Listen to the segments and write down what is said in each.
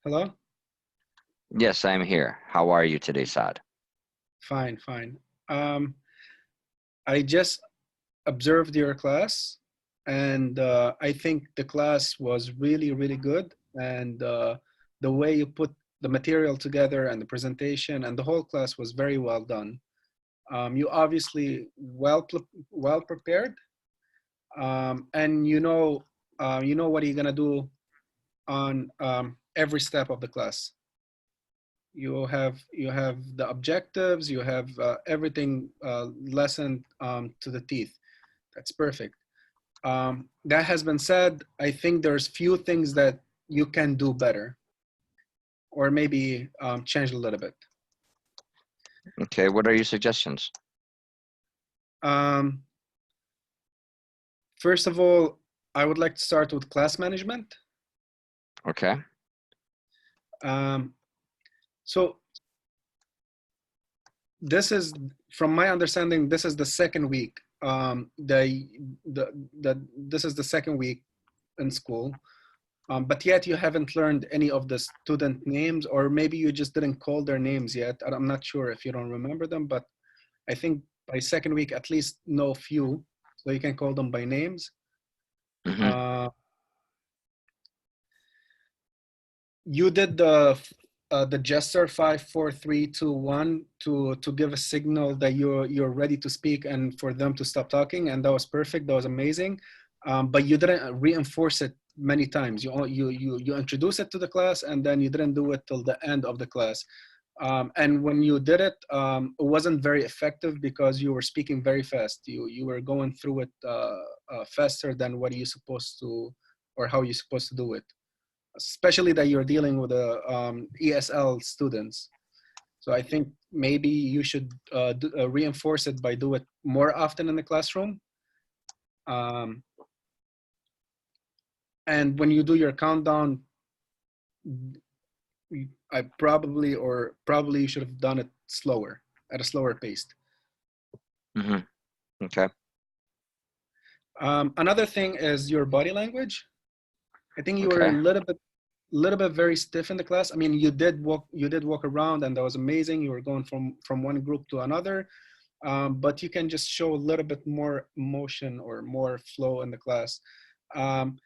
Hello? Yes, I'm here. How are you today, Saad? Fine, fine. Um, I just observed your class, and I think the class was really, really good. And the way you put the material together and the presentation and the whole class was very well done. You obviously well prepared, and you know what you're gonna do on every step of the class. You have the objectives, you have everything lessened to the teeth. That's perfect. That has been said, I think there's few things that you can do better, or maybe change a little bit. Okay, what are your suggestions? um, First of all, I would like to start with class management. Okay. um, so this is, from my understanding, this is the second week. This is the second week in school. But yet you haven't learned any of the student names, or maybe you just didn't call their names yet. I'm not sure if you don't remember them, but I think by second week, at least know few, so you can call them by names. Mm-hmm. Uh, you did the gesture 5, 4, 3, 2, 1 to give a signal that you're ready to speak and for them to stop talking, and that was perfect. That was amazing. But you didn't reinforce it many times. You introduce it to the class, and then you didn't do it till the end of the class. And when you did it, it wasn't very effective because you were speaking very fast. You were going through it faster than what you supposed to, or how you're supposed to do it, especially that you're dealing with ESL students. So I think maybe you should reinforce it by do it more often in the classroom. Um, and when you do your countdown, probably you should have done it slower, at a slower pace. Mm-hmm. Okay. Another thing is your body language. I think you were Okay. a little bit very stiff in the class. I mean, you did walk around, and that was amazing. You were going from one group to another, but you can just show a little bit more emotion or more flow in the class. Um,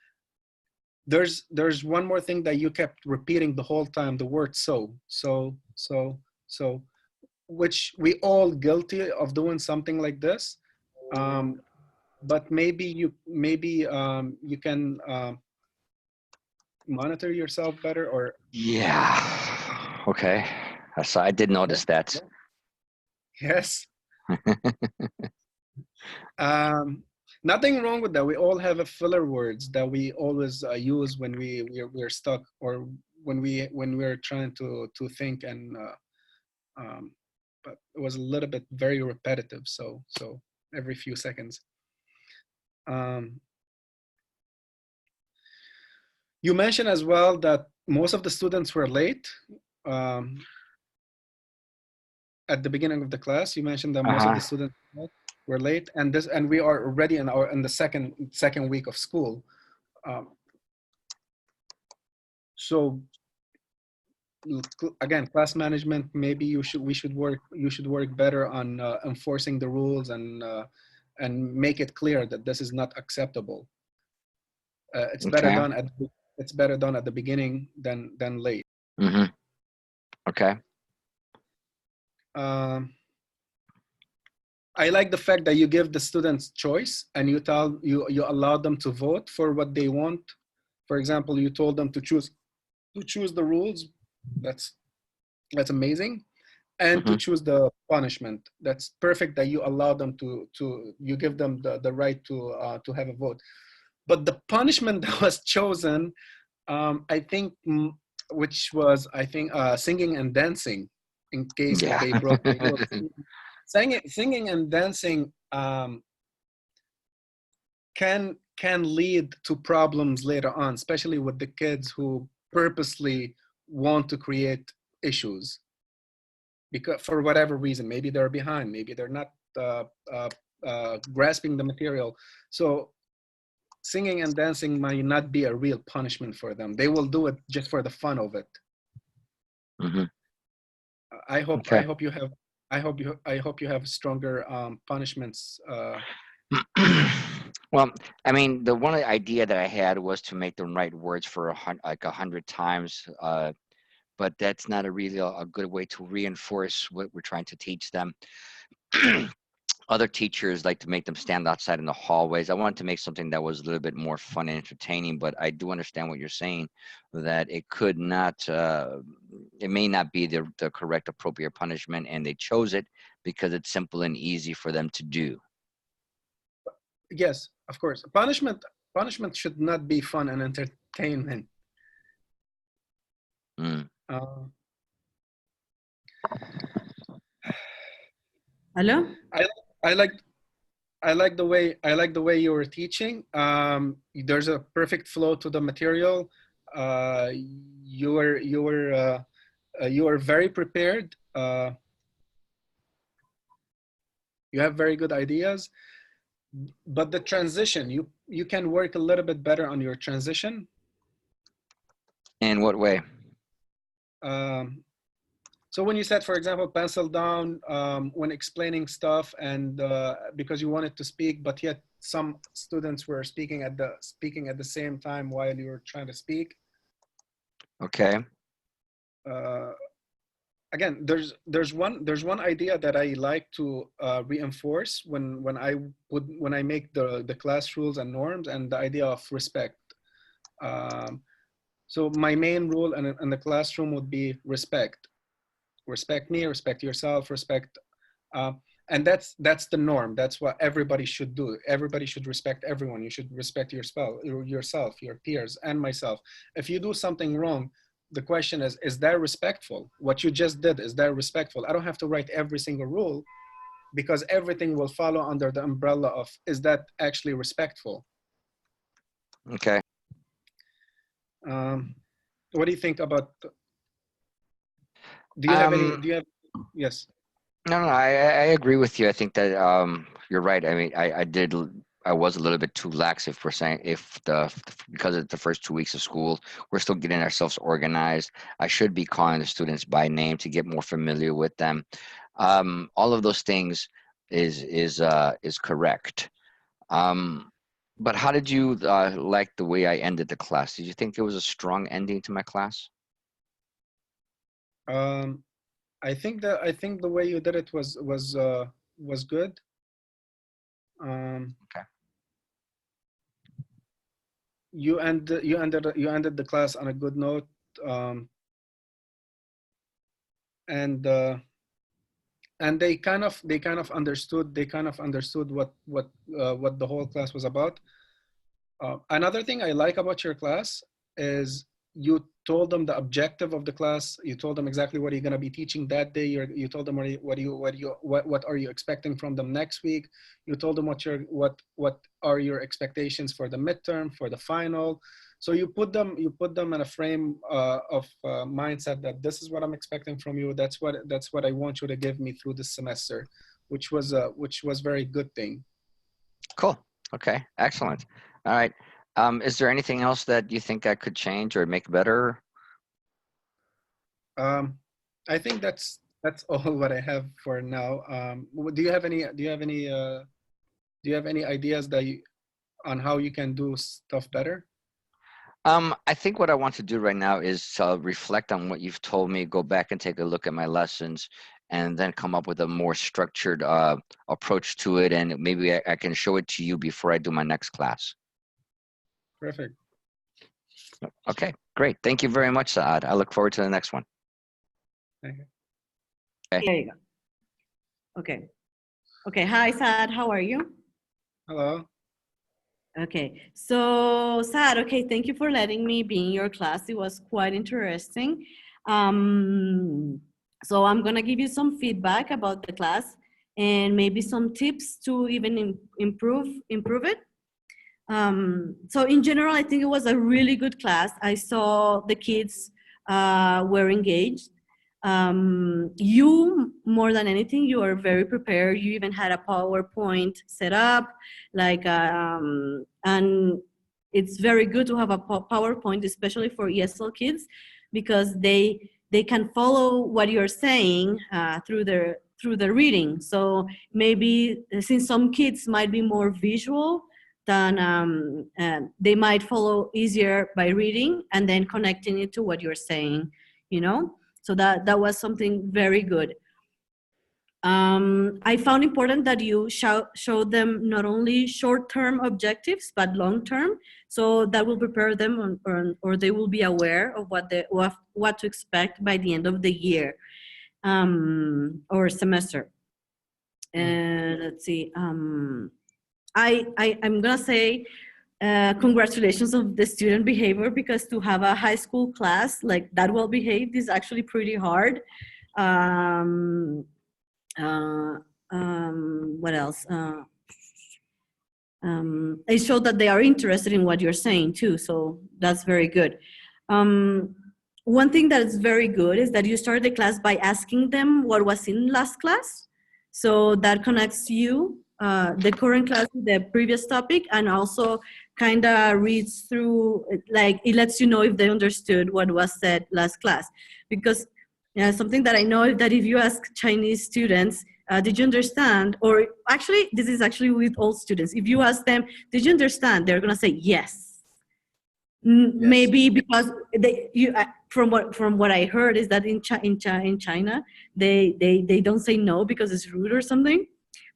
there's one more thing that you kept repeating the whole time: the word so, which we all guilty of doing something like this. Um, but maybe you can monitor yourself better, or Yeah. Okay. So I did notice that. yes. Um, Nothing wrong with that. We all have a filler words that we always use when we're stuck, or when we're trying to think, and but it was a little bit very repetitive. So every few seconds. Um, you mentioned as well that most of the students were late. Um, at the beginning of the class, you mentioned that most of Uh-huh. the students were late, and we are already in the second week of school. Um, so again, class management, maybe you should work better on enforcing the rules, and make it clear that this is not acceptable. It's better Okay. done at the beginning than late. Mm-hmm. Okay. Um, I like the fact that you give the students choice, and you allow them to vote for what they want. For example, you told them to choose the rules. That's amazing. And to Mm-hmm. choose the punishment. That's perfect that you allow them you give them the right to have a vote. But the punishment that was chosen, I think, which was, I think, singing and dancing, in case if Yeah. they broke the rules. Singing and dancing can lead to problems later on, especially with the kids who purposely want to create issues, because for whatever reason, maybe they're behind, maybe they're not uh, uh, grasping the material. So singing and dancing might not be a real punishment for them. They will do it just for the fun of it. Hmm. I Okay. hope you have I hope you have stronger punishments. Well, I mean, the one idea that I had was to make them write words for like 100 times, but that's not a really a good way to reinforce what we're trying to teach them. Other teachers like to make them stand outside in the hallways. I wanted to make something that was a little bit more fun and entertaining, but I do understand what you're saying, that it could not, it may not be the correct appropriate punishment, and they chose it because it's simple and easy for them to do. Yes, of course. Punishment should not be fun and entertainment. Mm. Uh, Hello? I I like I like the way you were teaching. There's a perfect flow to the material. You were very prepared. You have very good ideas, but the transition, you can work a little bit better on your transition. In what way? So when you said, for example, pencil down when explaining stuff, and because you wanted to speak, but yet some students were speaking at the same time while you were trying to speak. Okay. Again, there's one idea that I like to reinforce when I make the class rules and norms, and the idea of respect. So my main rule in the classroom would be respect. Respect me, respect yourself, respect, and that's the norm. That's what everybody should do. Everybody should respect everyone. You should respect yourself, your peers, and myself. If you do something wrong, the question is that respectful? What you just did, is that respectful? I don't have to write every single rule, because everything will follow under the umbrella of, is that actually respectful? Okay. What do you think about? Do you have any? Do you have? Yes. No, I agree with you. I think that you're right. I mean, I was a little bit too lax, if we're saying, because it's the first 2 weeks of school, we're still getting ourselves organized. I should be calling the students by name to get more familiar with them. All of those things is correct. But how did you like the way I ended the class? Did you think it was a strong ending to my class? I think the way you did it was good. Okay. You ended the class on a good note, and they kind of understood what the whole class was about. Another thing I like about your class is you told them the objective of the class. You told them exactly what you're going to be teaching that day. You told them what are you expecting from them next week. You told them what are your expectations for the midterm, for the final. So you put them in a frame of mindset that this is what I'm expecting from you. That's what I want you to give me through this semester, which was very good thing. Cool. Okay. Excellent. All right. Is there anything else that you think I could change or make better? I think that's all what I have for now. Do you have any ideas on how you can do stuff better? I think what I want to do right now is reflect on what you've told me, go back and take a look at my lessons, and then come up with a more structured approach to it. And maybe I can show it to you before I do my next class. Perfect. Okay, great. Thank you very much, Saad. I look forward to the next one. Thank you. Okay. There you go. Okay. Okay. Hi, Saad. How are you? Hello. Okay. So, Saad, okay, thank you for letting me be in your class. It was quite interesting. So I'm going to give you some feedback about the class and maybe some tips to even improve it. So in general, I think it was a really good class. I saw the kids were engaged. You, more than anything, you are very prepared. You even had a PowerPoint set up, and it's very good to have a PowerPoint, especially for ESL kids, because they they can follow what you're saying through the reading. So maybe since some kids might be more visual, then they might follow easier by reading and then connecting it to what you're saying, you know? So that was something very good. I found important that you show them not only short-term objectives, but long-term. So that will prepare them or they will be aware of what to expect by the end of the year or semester. And let's see, I'm gonna say congratulations of the student behavior, because to have a high school class like that well behaved is actually pretty hard. What else? It showed that they are interested in what you're saying too, so that's very good. One thing that is very good is that you start the class by asking them what was in last class, so that connects you, the current class with the previous topic, and also kind of reads through, like it lets you know if they understood what was said last class. Because something that I know is that if you ask Chinese students, did you understand? Or actually, this is actually with all students. If you ask them, did you understand? They're gonna say yes. Maybe because from what I heard is that in China, they don't say no because it's rude or something.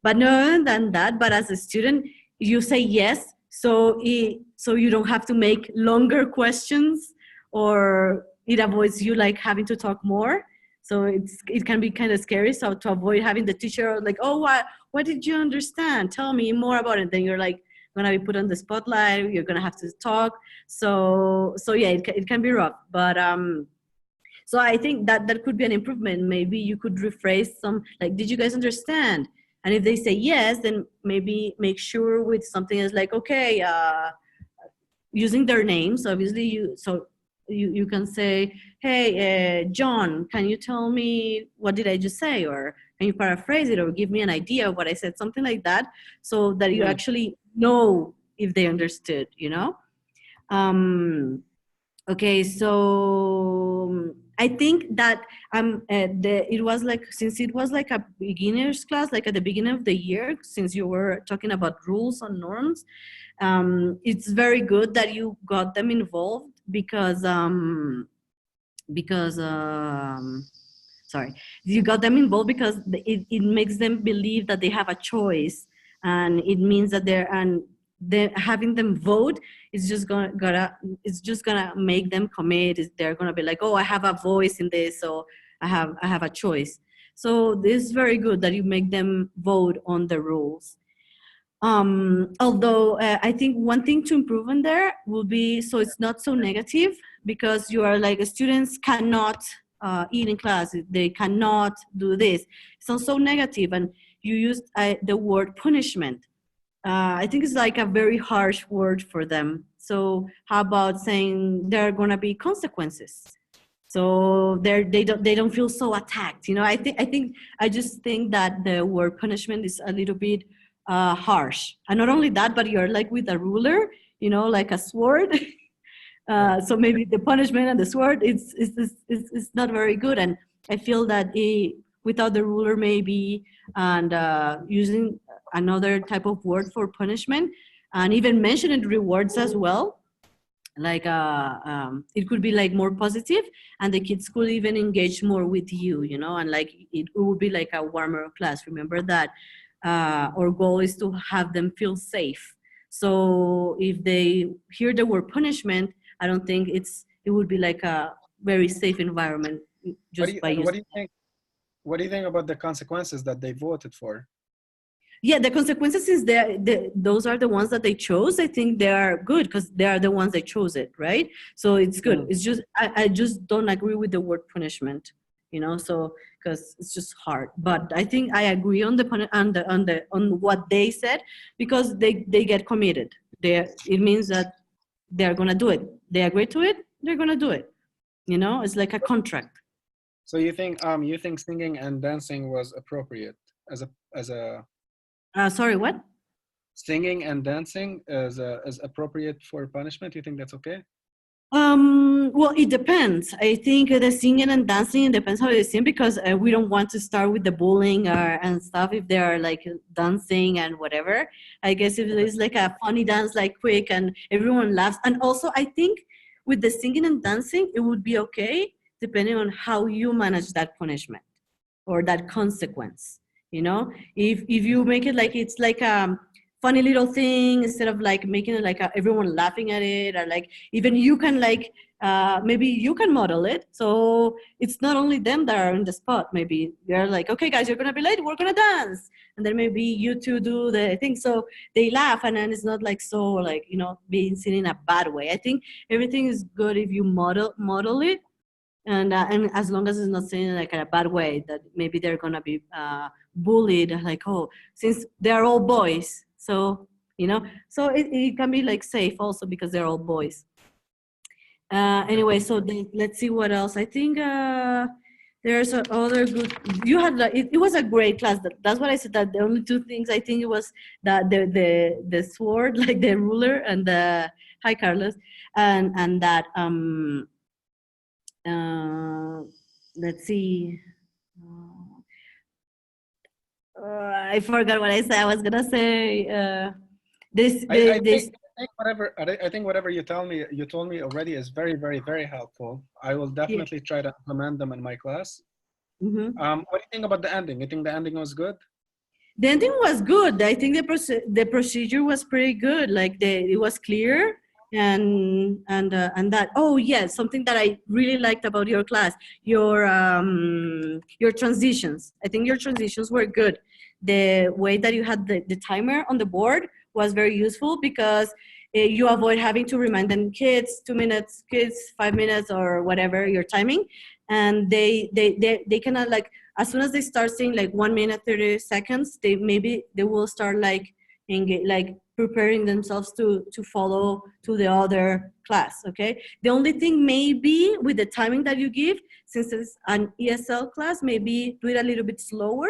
But no other than that, but as a student, you say yes, so you don't have to make longer questions, or it avoids you like having to talk more. So it can be kind of scary. So to avoid having the teacher like, oh, what did you understand? Tell me more about it. Then you're like gonna be put on the spotlight. You're gonna have to talk. So yeah, it can be rough. But so I think that could be an improvement. Maybe you could rephrase some, like, did you guys understand? And if they say yes, then maybe make sure with something as like, okay, using their names. Obviously, you can say, hey, John, can you tell me what did I just say? Or can you paraphrase it or give me an idea of what I said? Something like that, so that you actually know if they understood, you know? Okay, so I think that it was like, since it was like a beginner's class, like at the beginning of the year, since you were talking about rules and norms, it's very good that you got them involved, because sorry, you got them involved because it makes them believe that they have a choice, and it means that they're having them vote is just gonna make them commit. They're gonna be like, oh, I have a voice in this, so I have a choice. So this is very good that you make them vote on the rules. Although I think one thing to improve on there will be, so it's not so negative, because you are like, students cannot eat in class, they cannot do this. It's not so negative, and you used the word punishment. I think it's like a very harsh word for them. So how about saying there are gonna be consequences? So they don't feel so attacked. You know, I just think that the word punishment is a little bit harsh. And not only that, but you're like with a ruler, you know, like a sword. So maybe the punishment and the sword, it's not very good. And I feel that without the ruler maybe, and using another type of word for punishment, and even mentioning rewards as well, like it could be like more positive, and the kids could even engage more with you, you know, and like it would be like a warmer class. Remember that our goal is to have them feel safe. So if they hear the word punishment, I don't think it would be like a very safe environment just by using. What do you think about the consequences that they voted for? Yeah, the consequences is those are the ones that they chose. I think they are good because they are the ones that chose it, right? So it's good. It's just I just don't agree with the word punishment, you know. So because it's just hard. But I think I agree on on what they said, because they get committed. It means that they are gonna do it. They agree to it. They're gonna do it. You know, it's like a contract. So you think singing and dancing was appropriate as a Sorry, what? Singing and dancing is appropriate for punishment? You think that's okay? Well, it depends. I think the singing and dancing it depends how they sing because we don't want to start with the bullying or and stuff if they are like dancing and whatever. I guess if it's like a funny dance, like quick and everyone laughs. And also, I think with the singing and dancing, it would be okay depending on how you manage that punishment or that consequence. You know, if you make it like it's like a funny little thing instead of like making it like everyone laughing at it or like even you can like maybe you can model it so it's not only them that are in the spot. Maybe they're like, okay guys, you're gonna be late, we're gonna dance, and then maybe you two do the thing so they laugh and then it's not like so like you know being seen in a bad way. I think everything is good if you model it and as long as it's not seen like in a bad way that maybe they're gonna be bullied like oh since they're all boys so you know so it can be like safe also because they're all boys. Anyway, so then let's see what else. I think there's a other good. You had it was a great class. That's what I said. That the only two things I think it was that the sword, like the ruler, and the hi Carlos, and that let's see. I forgot what I said. I was gonna say this. This. I think whatever you told me already is very, very, very helpful. I will definitely try to implement them in my class. Mm-hmm. What do you think about the ending? You think the ending was good? The ending was good. I think the procedure was pretty good. Like it was clear and that. Oh yes, something that I really liked about your class, your transitions. I think your transitions were good. The way that you had the timer on the board was very useful because you avoid having to remind them kids 2 minutes, kids 5 minutes or whatever your timing, and they cannot like as soon as they start seeing like 1 minute 30 seconds they will start like like preparing themselves to follow to the other class. Okay, the only thing maybe with the timing that you give since it's an ESL class, maybe do it a little bit slower.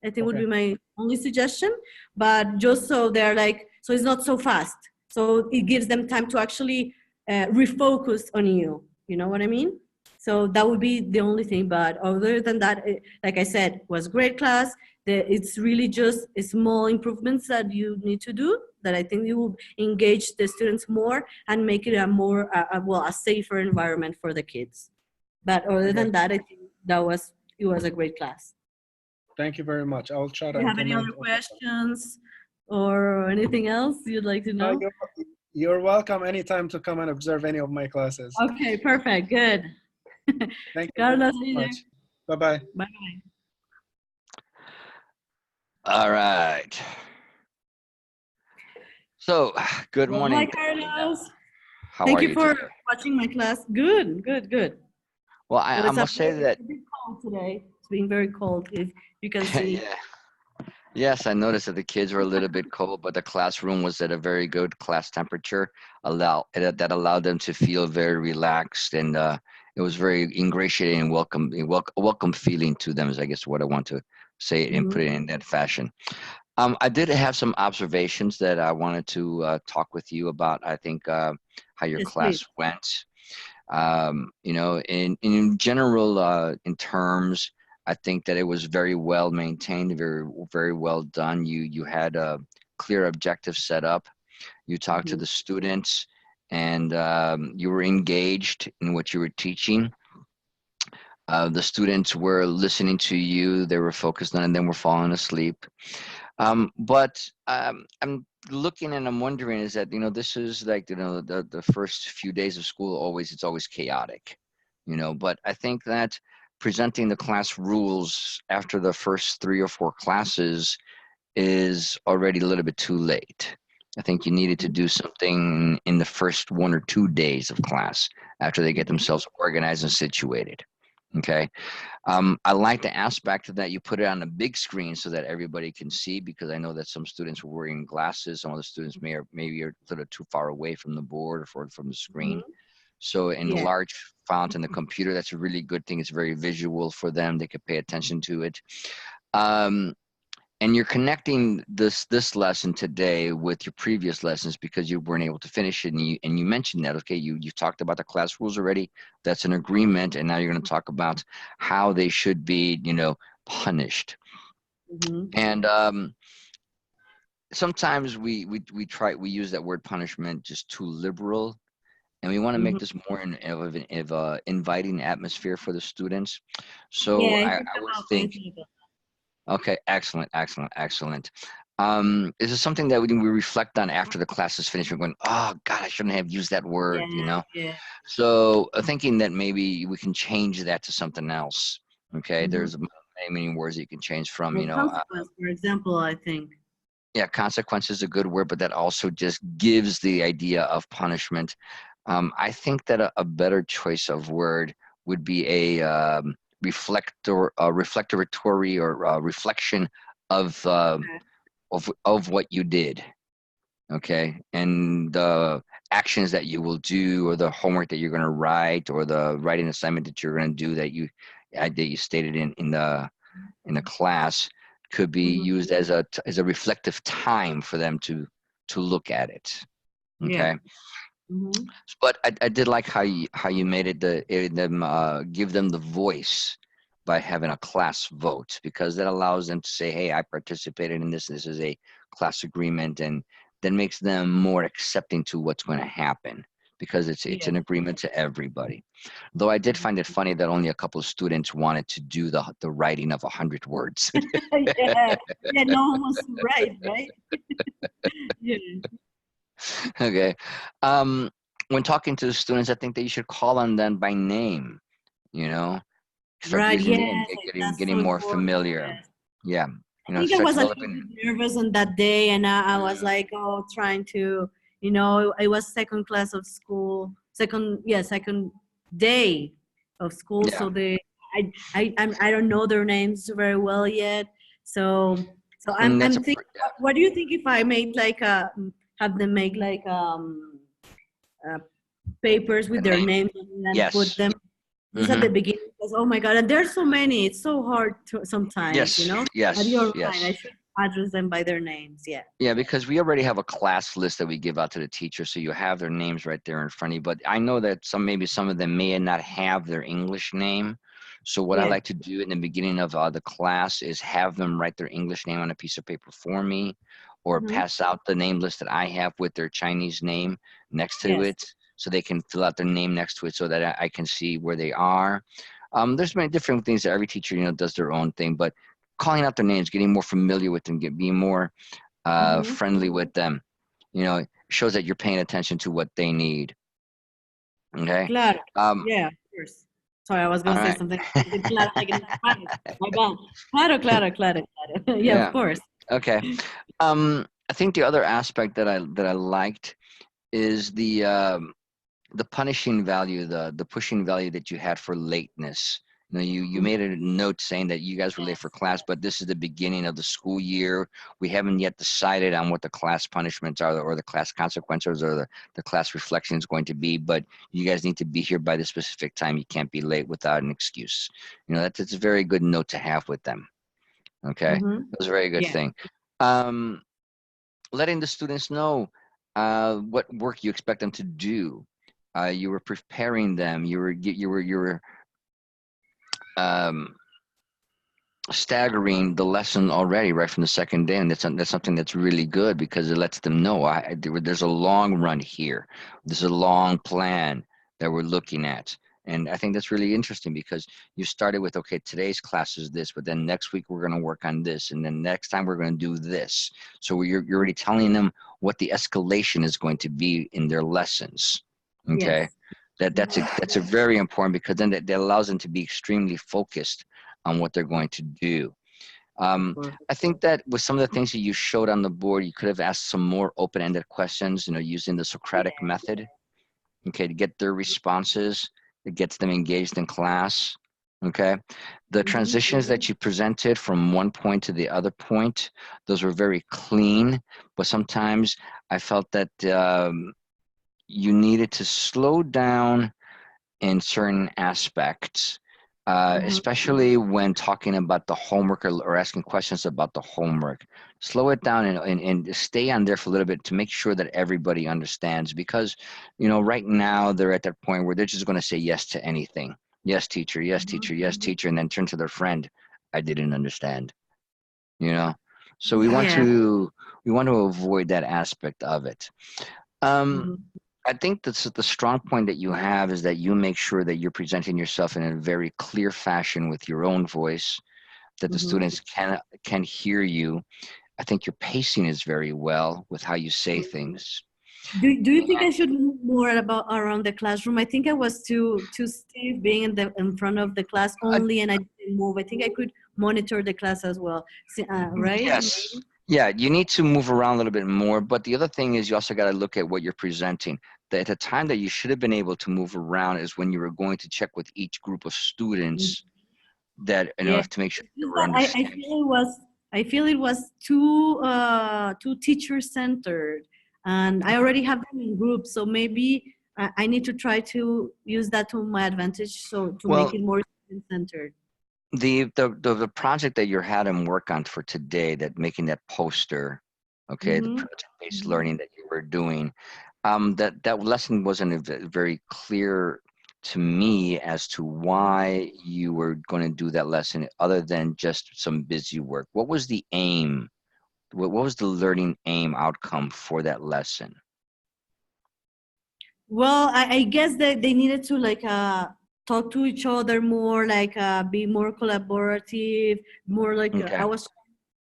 I think would be my only suggestion, but just so they're like so it's not so fast, so it gives them time to actually refocus on you. You know what I mean? So that would be the only thing. But other than that, like I said, was great class. It's really just small improvements that you need to do that I think you will engage the students more and make it a more, a safer environment for the kids. But other than that, I think it was a great class. Thank you very much. I'll try to. Do you have any other questions or anything else you'd like to know? You're welcome anytime to come and observe any of my classes. Okay, perfect. Good. Thank you Carlos, very much. Bye-bye. Bye-bye. All right. So, good morning. Hi, Carlos. How Thank are you for today? watching my class. Good, good, good. Well, I must say that. It's a bit cold today. It's being very cold, if you can see. Yeah. Yes, I noticed that the kids were a little bit cold, but the classroom was at a very good class temperature, that allowed them to feel very relaxed, and it was very ingratiating and welcome feeling to them, is I guess what I want to say and put it in that fashion. I did have some observations that I wanted to talk with you about. I think how your class went. You know, in general, in terms, I think that it was very well maintained, very well done. You had a clear objective set up. You talked to the students, and you were engaged in what you were teaching. The students were listening to you. They were focused on it, and then were falling asleep. But I'm looking and I'm wondering is that, you know, this is like, you know, the first few days of school, it's always chaotic, you know, but I think that presenting the class rules after the first 3 or 4 classes is already a little bit too late. I think you needed to do something in the first 1 or 2 days of class after they get themselves organized and situated. Okay. I like the aspect that you put it on a big screen so that everybody can see, because I know that some students were wearing glasses. Some of the students maybe are a little too far away from the board or from the screen. So in the large font in the computer, that's a really good thing. It's very visual for them. They could pay attention to it. And you're connecting this lesson today with your previous lessons because you weren't able to finish it, and you mentioned that. Okay, you talked about the class rules already. That's an agreement, and now you're going to talk about how they should be, punished. And sometimes we use that word punishment just too liberal, and we want to make this more of an inviting atmosphere for the students. So Yeah, I would think. Okay, excellent. Is this something that we reflect on after the class is finished? We're going, oh God, I shouldn't have used that word, Yeah. So thinking that maybe we can change that to something else. Okay, there's many words that you can change from, Like consequence, for example, I think. Yeah, consequence is a good word, but that also just gives the idea of punishment. I think that a better choice of word would be a reflectoratory or reflection of what you did. Okay, and the actions that you will do, or the homework that you're going to write, or the writing assignment that you're going to do that you stated in the class could be used as a reflective time for them to look at it. Okay. But I did like how you made it give them the voice by having a class vote, because that allows them to say, hey, I participated in this. This is a class agreement, and then makes them more accepting to what's going to happen, because it's an agreement to everybody. Though I did find it funny that only a couple of students wanted to do the writing of 100 words. Yeah, no one wants to write, right? Yeah. Okay. When talking to the students, I think that you should call on them by name, start Right, using yes, that's getting so more important. familiar. Yes. Yeah. I think I Start was a little developing. bit nervous on that day, and I was like, trying to, I was second class of school, second day of school, Yeah. so I don't know their names very well yet, so I'm thinking, what do you think if I made like have them make like papers with their names and then put them just at the beginning, because oh my God, and there's so many, it's so hard to sometimes, Yes. But you're right, I should address them by their names. Yeah, because we already have a class list that we give out to the teacher, so you have their names right there in front of you. But I know that maybe some of them may not have their English name. So what I like to do in the beginning of the class is have them write their English name on a piece of paper for me, or pass out the name list that I have with their Chinese name next to it, so they can fill out their name next to it, so that I can see where they are. There's many different things that every teacher, does their own thing, but calling out their names, getting more familiar with them, being more friendly with them, shows that you're paying attention to what they need. Okay. Claro. Yeah, of course. Sorry, I was going to say something. Claro, like in Spanish. My bad. Claro. Yeah, of course. Okay. I think the other aspect that I liked is the punishing value, the pushing value that you had for lateness. You made a note saying that you guys were late for class, but this is the beginning of the school year. We haven't yet decided on what the class punishments are, or the class consequences, or the class reflection is going to be, but you guys need to be here by the specific time. You can't be late without an excuse. That's a very good note to have with them. Okay. That's a very good thing. Letting the students know what work you expect them to do. You were preparing them. You were staggering the lesson already right from the second day, and that's something that's really good, because it lets them know there's a long run here. There's a long plan that we're looking at. And I think that's really interesting, because you started with, okay, today's class is this, but then next week we're going to work on this, and then next time we're going to do this. So you're already telling them what the escalation is going to be in their lessons. Okay. That's a very important, because then that allows them to be extremely focused on what they're going to do. I think that with some of the things that you showed on the board, you could have asked some more open-ended questions, using the Socratic method, okay, to get their responses. It gets them engaged in class. Okay. The transitions that you presented from one point to the other point, those were very clean, but sometimes I felt that you needed to slow down in certain aspects, especially when talking about the homework or asking questions about the homework. Slow it down and stay on there for a little bit to make sure that everybody understands, because, you know, right now they're at that point where they're just going to say yes to anything. Yes, teacher, yes, teacher, yes, teacher, and then turn to their friend. I didn't understand, you know? So we want Yeah. to avoid that aspect of it. Mhm. I think that's the strong point that you have is that you make sure that you're presenting yourself in a very clear fashion with your own voice, that the Mhm. students can hear you. I think your pacing is very well with how you say things. Do you think I should move more about around the classroom? I think I was too stiff being in front of the class Uh, only, and I didn't move. I think I could monitor the class as well. Right? yes. Yeah, you need to move around a little bit more. But the other thing is you also got to look at what you're presenting. At the time that you should have been able to move around is when you were going to check with each group of students that, you know, Yeah. to make sure It's they just were that understanding. I feel it was too teacher centered, and I already have them in groups, so maybe I need to try to use that to my advantage, so to make Well, it more student centered. the project that you're had him work on for today, that making that poster, okay, the Mm-hmm. project-based learning that you were doing, that lesson wasn't very clear to me as to why you were going to do that lesson other than just some busy work. What was the aim? What was the learning aim outcome for that lesson? Well, I guess that they needed to like talk to each other more, like be more collaborative, more like Okay. I was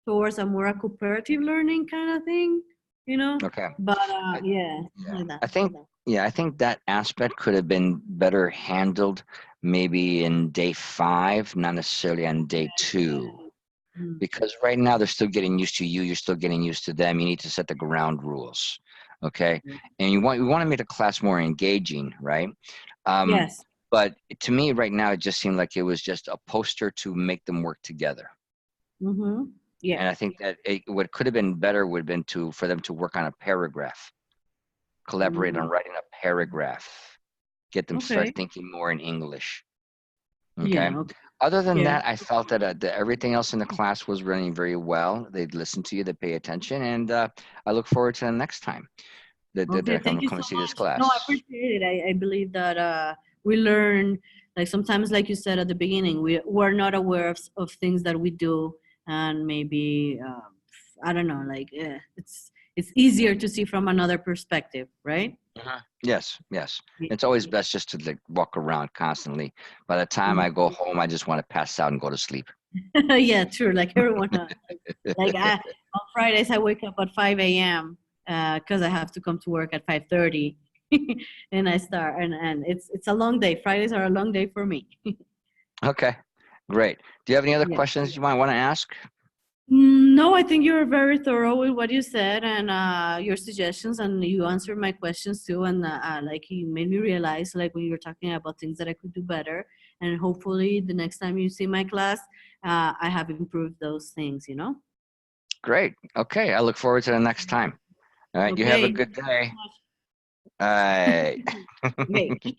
towards a more a cooperative learning kind of thing, you know. Okay. But I, yeah, yeah, like that. I think yeah, I think that aspect could have been better handled maybe in day 5, not necessarily on day 2. Mm. Because right now they're still getting used to you, you're still getting used to them. You need to set the ground rules. Okay. And you want to make the class more engaging, right? Um, Yes. but to me right now it just seemed like it was just a poster to make them work together. Mm-hmm. Yeah. And I think that what could have been better would have been for them to work on a paragraph, collaborate on Mm. writing a paragraph, get them start Okay. thinking more in English. Okay. Yeah. Okay. Other than Yeah. that, I felt that everything else in the class was running very well. They'd listen to you, they pay attention, and I look forward to the next time that Okay. they're Thank going to you come so and see this much. No, I class. appreciate it. I believe that we learn, like sometimes, like you said at the beginning, we're not aware of things that we do, and maybe I don't know, like it's easier to see from another perspective, right? Yes, yes. Yeah. It's always best just to like walk around constantly. By the time I go home, I just want to pass out and go to sleep. Yeah, true. Like everyone else. Like on Fridays, I wake up at 5 a.m. Because I have to come to work at 5:30, and I start and it's a long day. Fridays are a long day for me. Okay, great. Do you have any other Yeah. questions you might want to ask? No, I think you were very thorough with what you said and your suggestions, and you answered my questions too. And like you made me realize, like when you were talking about things that I could do better, and hopefully the next time you see my class, I have improved those things. You know. Great. Okay, I look forward to the next time. All right, you have a Okay. good day. All right. Okay.